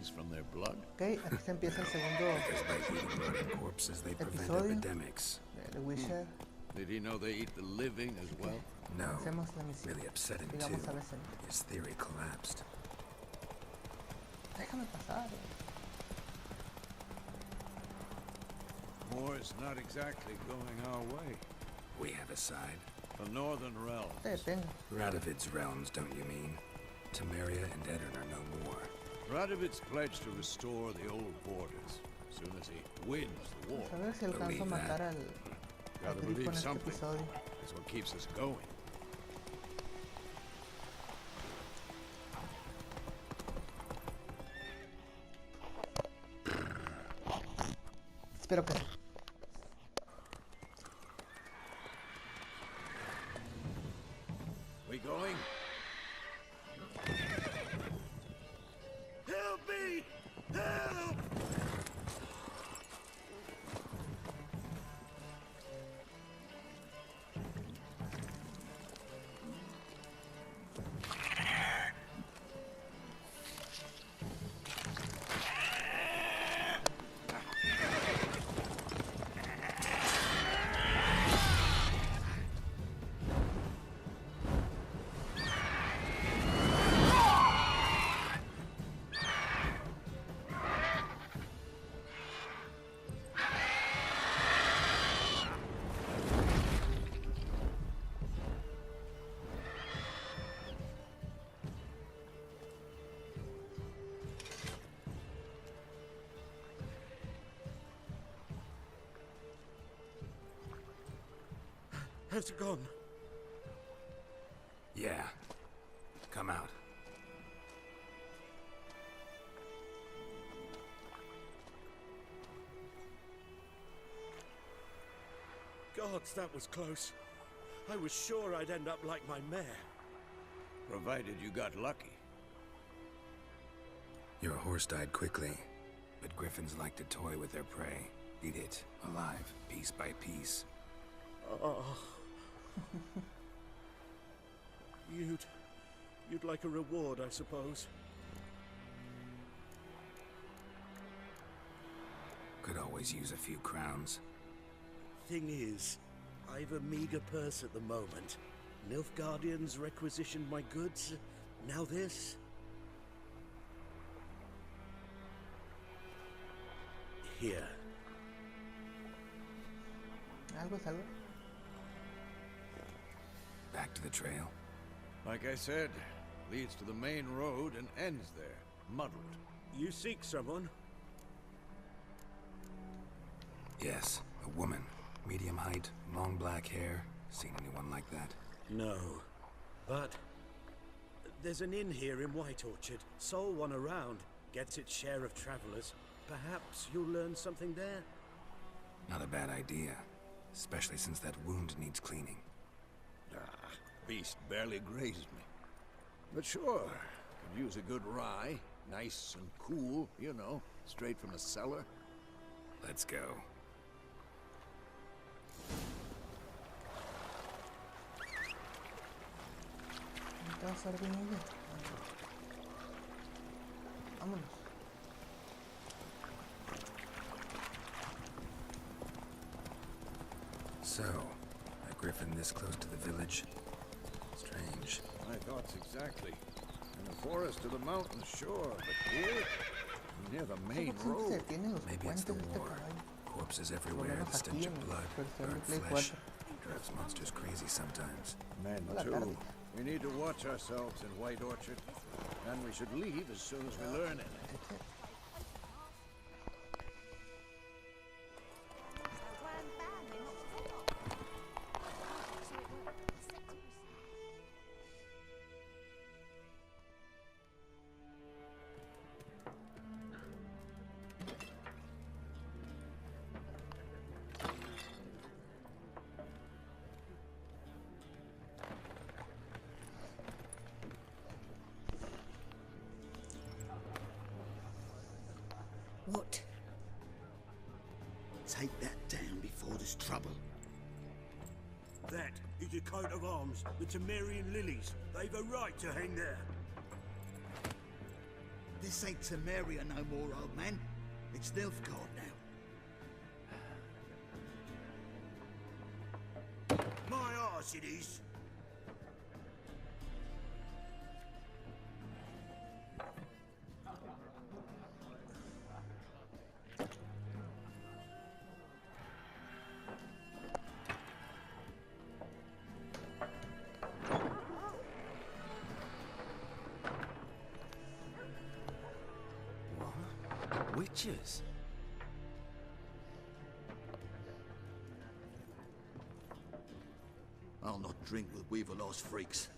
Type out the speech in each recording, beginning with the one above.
things from their blood? Ok, aquí se empieza el segundo Corpses, they prevent episodio epidemics. de Witcher. Did he know they eat the living as well? No, Hacemos la misión. really upset him too. Llegamos a la escena. His theory collapsed. Déjame pasar. War's not exactly going our way. We have a side. The Northern Realm. Te detengo. Radovid's realms, don't you mean? Temeria and Edirn are no more. Radovid's pledged to restore the old borders as soon as he wins the war. A ver si alcanzo a matar al Gotta grifo en believe este something. episodio. That's what keeps us going. Espero que sí. We going? Help me! Help! Has it gone? Yeah. Come out. Gods, that was close. I was sure I'd end up like my mare. Provided you got lucky. Your horse died quickly, but griffins like to toy with their prey. Eat it, alive, piece by piece. Oh. You'd like a reward, I suppose. Could always use a few crowns. Thing is, I've a meager purse at the moment. Nilfgaardians requisitioned my goods. Now this. Here. Algo es algo. Back to the trail. Like I said, leads to the main road and ends there, muddled. You seek someone? Yes, a woman. Medium height, long black hair. Seen anyone like that? No. But there's an inn here in White Orchard. Sole one around. Gets its share of travelers. Perhaps you'll learn something there? Not a bad idea. Especially since that wound needs cleaning. Beast barely grazed me. But sure, could use a good rye. Nice and cool, you know, straight from the cellar. Let's go. ¿Qué va a hacer bien ella? Vámonos. So, a griffin this close to the village? Strange. My thoughts exactly. In the forest to the mountain shore, but here, near the main road. Maybe it's the war. Corpses everywhere, the stench of blood, burnt flesh. Drives monsters crazy sometimes. Men too. We need to watch ourselves in White Orchard. And we should leave as soon as we learn it. What? Take that down before there's trouble. That is a coat of arms, the Temerian lilies. They've a right to hang there. This ain't Temeria no more, old man. It's Nilfgaard now. My arse it is. Witches? I'll not drink with Weaver-lost freaks.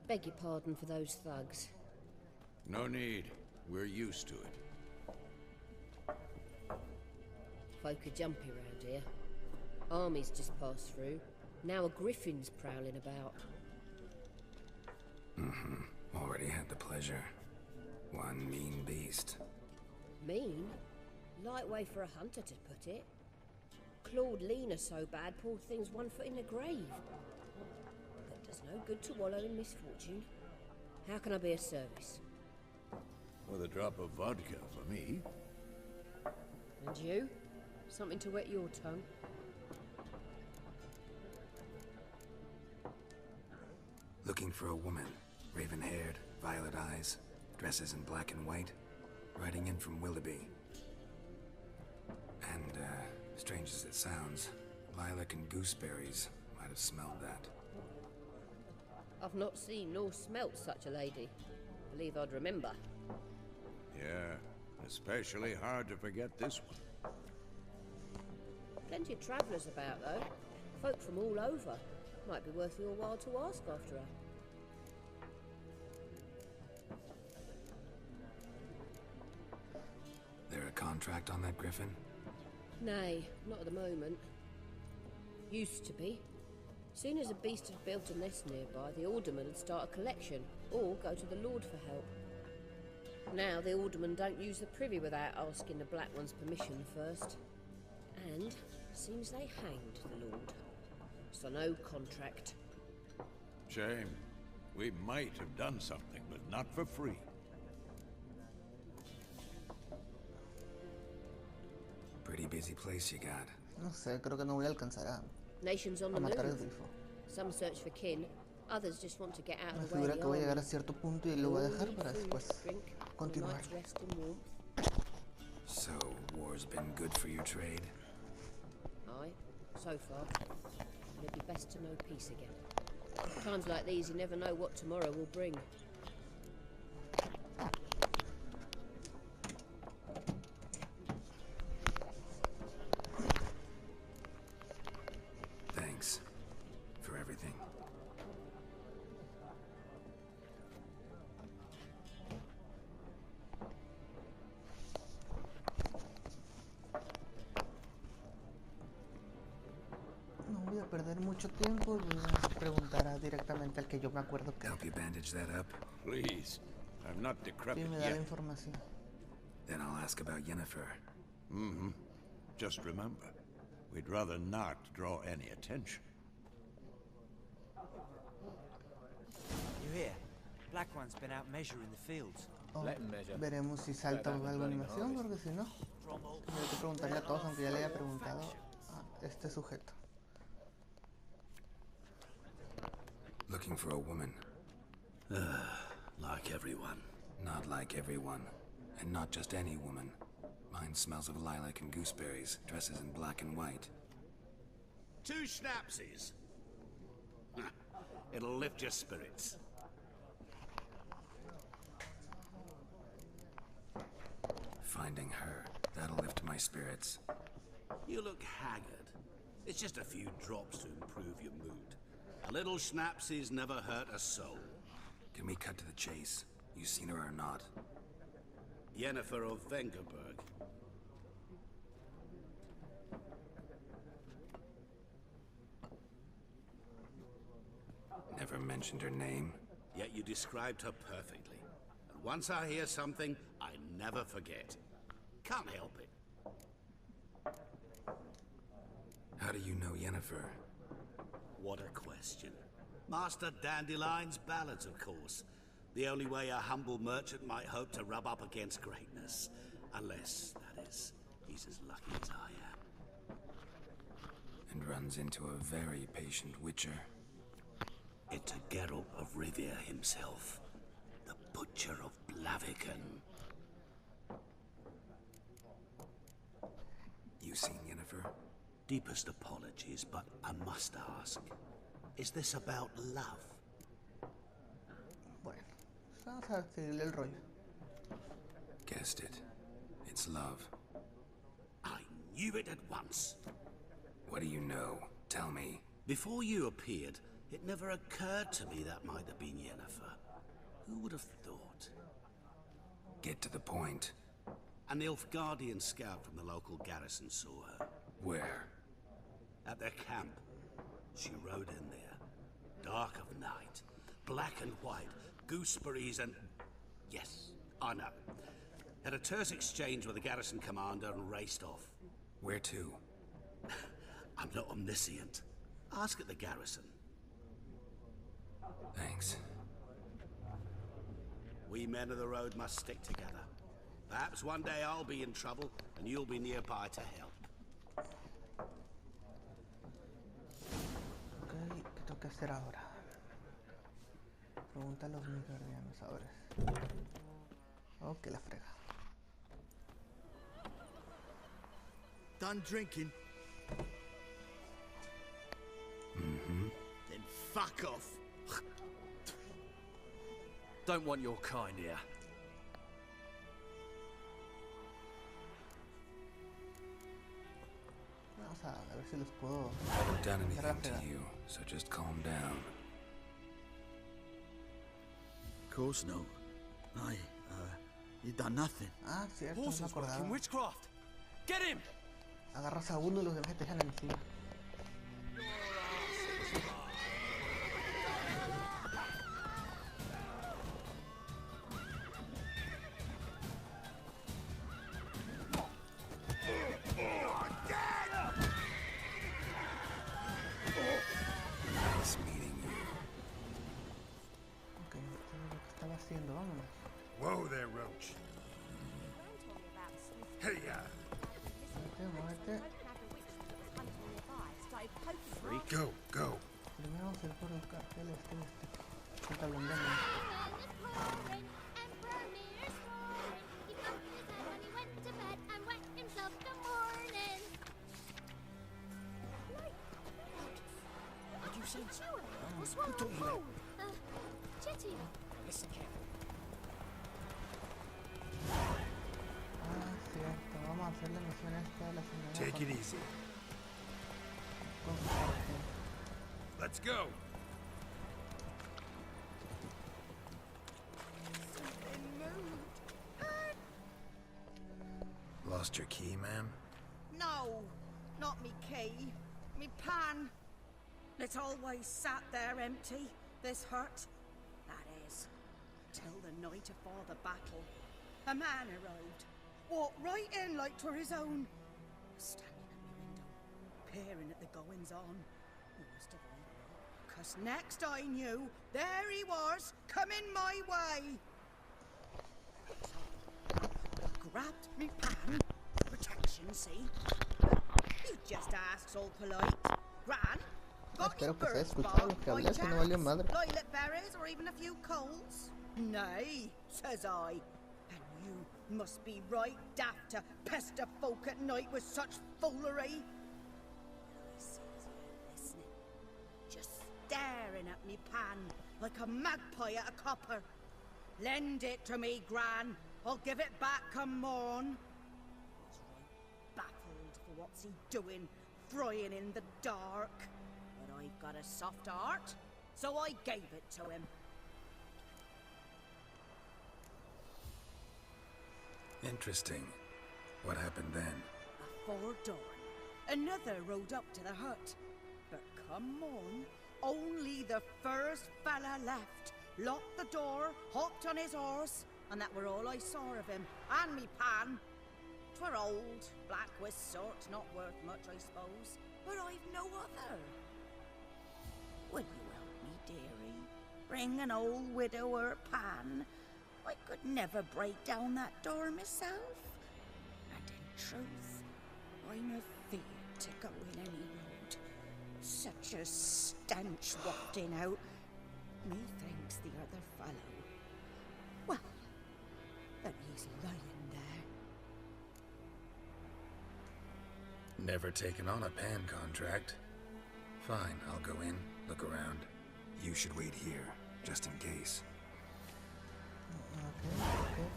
Beg your pardon for those thugs. No need. We're used to it. Folk are jumpy round here. Armies just passed through. Now a griffin's prowling about. Already had the pleasure. One mean beast. Mean? Light way for a hunter to put it. Clawed Lena so bad, poor thing's 1 foot in the grave. But does no good to wallow in misfortune. How can I be of service? With a drop of vodka for me. And you? Something to wet your tongue? Looking for a woman. Raven-haired, violet eyes, dresses in black and white. Riding in from Willoughby. And, strange as it sounds, lilac and gooseberries might have smelled that. I've not seen nor smelt such a lady. Believe I'd remember. Yeah, especially hard to forget this one. Plenty of travellers about, though. Folk from all over. Might be worth your while to ask after her. There a contract on that griffin? Nay, not at the moment. Used to be. Soon as a beast had built a nest nearby, the alderman would start a collection, or go to the Lord for help. Now the aldermen don't use the privy without asking the Black One's permission first. And seems they hanged the Lord. So no contract. Shame. We might have done something, but not for free. Pretty busy place you got. No sé, creo que no voy a alcanzar a Nations on the matar el move. grifo. Some search for kin, others just want to get out Me of the way figura of que the voy a llegar army. a cierto punto y lo voy a dejar All para need food, después drink, or continuar. night's rest and warmth. So, war's been good for your trade? Aye, so far. It'd be best to know peace again. Times like these, you never know what tomorrow will bring. Thanks for everything. No voy a perder mucho tiempo y voy a preguntar directamente al que yo me acuerdo que Help you bandage that up? Please. I'm not sí decrepit me da la yet. información. Then I'll ask about Yennefer. Just remember, we'd rather not draw any attention. You hear? Black One's been out measuring the fields. Oh, Let him measure. veremos si salta algo de animación, porque si no, tendré que preguntarle a todos, aunque ya le haya preguntado a este sujeto. Looking for a woman. Like everyone. Not like everyone. And not just any woman. Mine smells of lilac and gooseberries, dresses in black and white. 2 schnapsies. It'll lift your spirits. Finding her, that'll lift my spirits. You look haggard. It's just a few drops to improve your mood. A little schnapsies never hurt a soul. Can we cut to the chase? You seen her or not? Yennefer of Vengerberg. Never mentioned her name. Yet you described her perfectly. And once I hear something, I never forget. Can't help it. How do you know Yennefer? What a question. Master Dandelion's ballads, of course. The only way a humble merchant might hope to rub up against greatness. Unless, that is, he's as lucky as I am. And runs into a very patient witcher. Into Geralt of Rivia himself. The Butcher of Blaviken. You seen Yennefer? Deepest apologies, but I must ask. Is this about love? Bueno, vamos a seguirle el rollo. Guessed it. It's love. I knew it at once. What do you know? Tell me. Before you appeared, it never occurred to me that might have been Yennefer. Who would have thought? Get to the point. An Nilfgaardian scout from the local garrison saw her. Where? At their camp. She rode in there. Dark of night. Black and white. Gooseberries and... Yes, I know. Had a terse exchange with the garrison commander and raced off. Where to? I'm not omniscient. Ask at the garrison. Thanks. We men of the road must stick together. Perhaps one day I'll be in trouble and you'll be nearby to help. Ok, ¿qué tengo que hacer ahora? Pregunta a los Midgardianos ahora. Ok, la frega. Done drinking? Mm-hmm. Then fuck off. Don't want your kind here. Vamos a ver si los puedo... Haven't done anything to Rápida. you, so just calm down. Of course no. You done nothing. Ah, cierto, no me Horses acordaba. working witchcraft. Get him! Agarras a uno y los demás te echan encima. Nice meeting you. Ok, eso es lo que estaba haciendo, vámonos. Whoa there, Roach. Hey, Muévete. Go, go. Primero vamos a ir por el cartel el tablón de mano. What do you say? Who told you that? Jetty. Listen carefully. Ah, cierto, vamos a hacer la misión esta de la señora. Take it easy. Con su sarten. Let's go. Lost your key, ma'am? No, not me key. Me pan. It's always sat there empty, this hut. That is, till the night afore the battle. A man arrived, walked right in like 'twere his own. Standing at me window, peering at the goings-on. He must have been, 'cause next I knew, there he was, coming my way. Grabbed me pan, protection, see? You just asks all polite. Gran, got any Espero que se haya birds escuchado lo bark que by hablé, si no valió chance? madre. Lilac berries or even a few coals? Nay, says I. And you must be right daft to pester folk at night with such foolery. I sees you listening, just staring at me pan like a magpie at a copper. Lend it to me, Gran. I'll give it back come morn. He's right baffled for what's he doing, frying in the dark. But I've got a soft heart, so I gave it to him. Interesting. What happened then? Afore dawn, another rode up to the hut. But come on, only the first fella left. Locked the door, hopped on his horse, and that were all I saw of him, and me pan. 'Twere old, black with sort, not worth much, I suppose, but I've no other. Will you help me, dearie? Bring an old widower a pan. I could never break down that door myself. And in truth, I'm afeard to go in any road. Such a stench wafting out. Methinks the other fellow. Well, that he's lying there. Never taken on a pan contract. Fine, I'll go in, look around. You should wait here, just in case. Okay.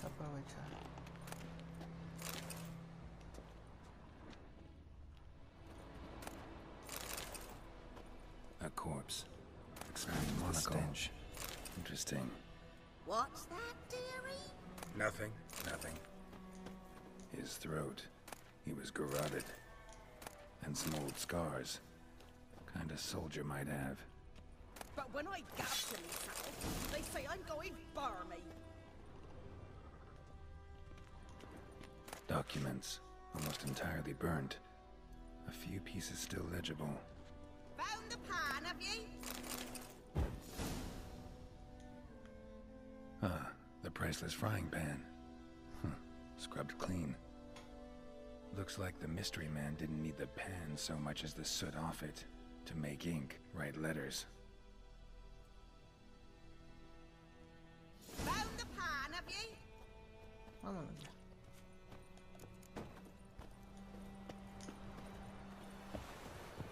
Aprovechar. A corpse. Explaining the stench. Interesting. What's that, dearie? Nothing. His throat. He was garroted. And some old scars. Kind of soldier might have. But when I gab to myself, they say I'm going barmy. Documents. Almost entirely burnt. A few pieces still legible. Found the pan, have ye? Ah, the priceless frying pan. Scrubbed clean. Looks like the mystery man didn't need the pan so much as the soot off it to make ink, write letters. Found the pan, have ye? Vámonos ya.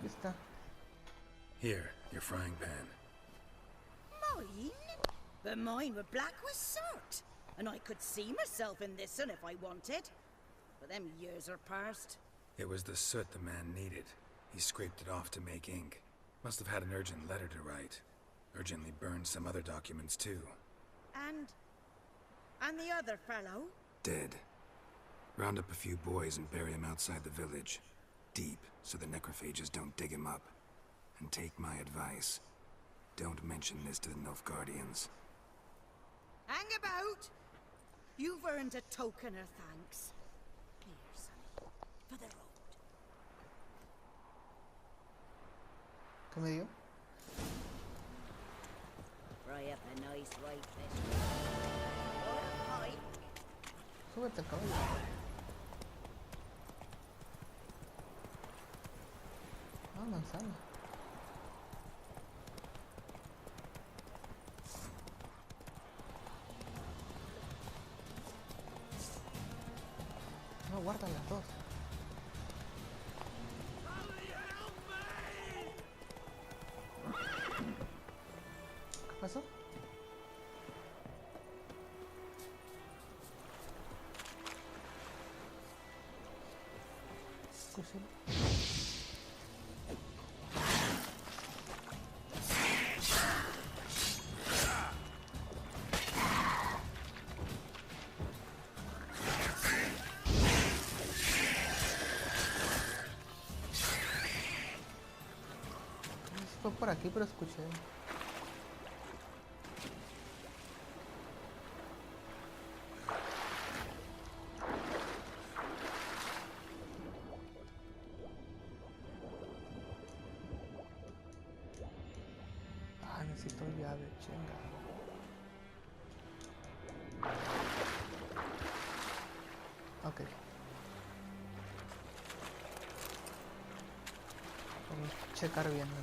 Lista. Here, your frying pan. Mine? But mine were black with soot. And I could see myself in this one if I wanted. But them years are past. It was the soot the man needed. He scraped it off to make ink. Must have had an urgent letter to write. Urgently burned some other documents too. And the other fellow? Dead. Round up a few boys and bury him outside the village. Deep, so the necrophages don't dig him up. And take my advice. Don't mention this to the Nilfgaardians. Hang about! You've earned a token of thanks. Here, son, for the road. ¿Qué me dio? Fry up a nice white fish. Or a pie. Súbete, caballo. Ah, manzana. No, guarda las dos. ¿Qué pasó? Escúchalo. Fue por aquí, pero escuché. Ah, necesito llave, chinga. Ok. Vamos a checar bien, ¿no?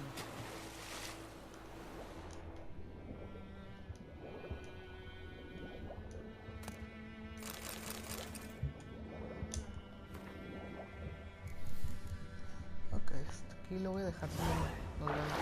Aquí lo voy a dejar, si no, nos vemos.